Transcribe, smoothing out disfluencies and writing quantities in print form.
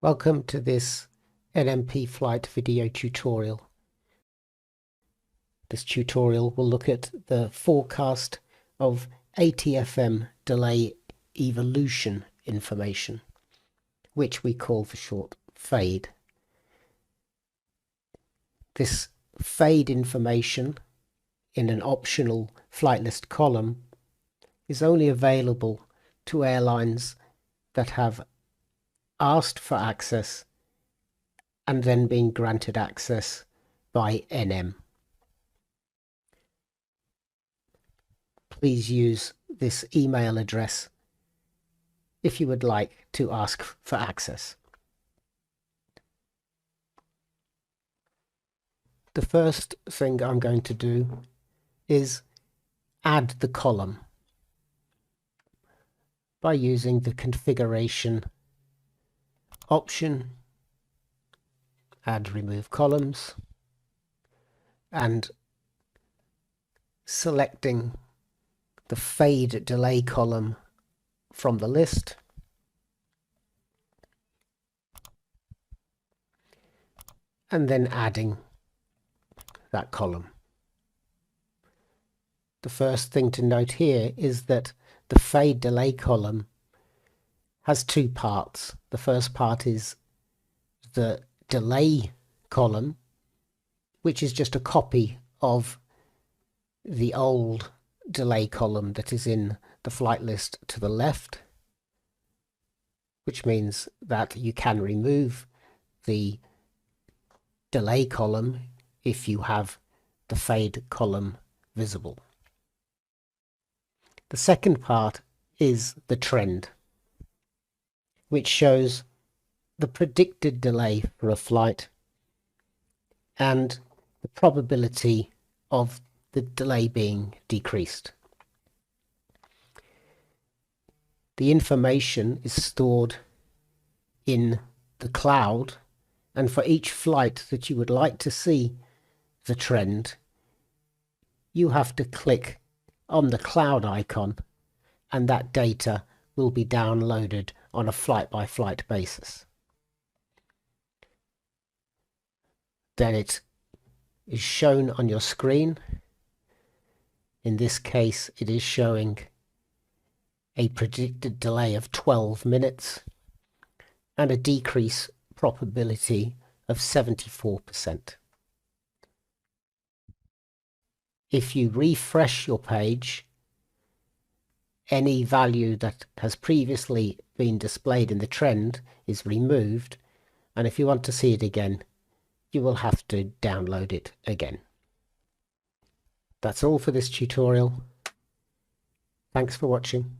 Welcome to this NMP Flight video tutorial. This tutorial will look at the forecast of ATFM delay evolution information, which we call for short FADE. This FADE information in an optional flight list column is only available to airlines that have asked for access and then been granted access by NM. Please use this email address if you would like to ask for access. The first thing I'm going to do is add the column by using the configuration option, add remove columns, and selecting the fade delay column from the list, and then adding that column. The first thing to note here is that the fade delay column has two parts. The first part is the delay column, which is just a copy of the old delay column that is in the flight list to the left, which means that you can remove the delay column if you have the fade column visible. The second part is the trend, which shows the predicted delay for a flight and the probability of the delay being decreased. The information is stored in the cloud, and for each flight that you would like to see the trend, you have to click on the cloud icon, and that data will be downloaded on a flight-by-flight basis. Then it is shown on your screen. In this case, it is showing a predicted delay of 12 minutes and a decrease probability of 74%. If you refresh your page, any value that has previously been displayed in the trend is removed, and if you want to see it again, you will have to download it again. That's all for this tutorial. Thanks for watching.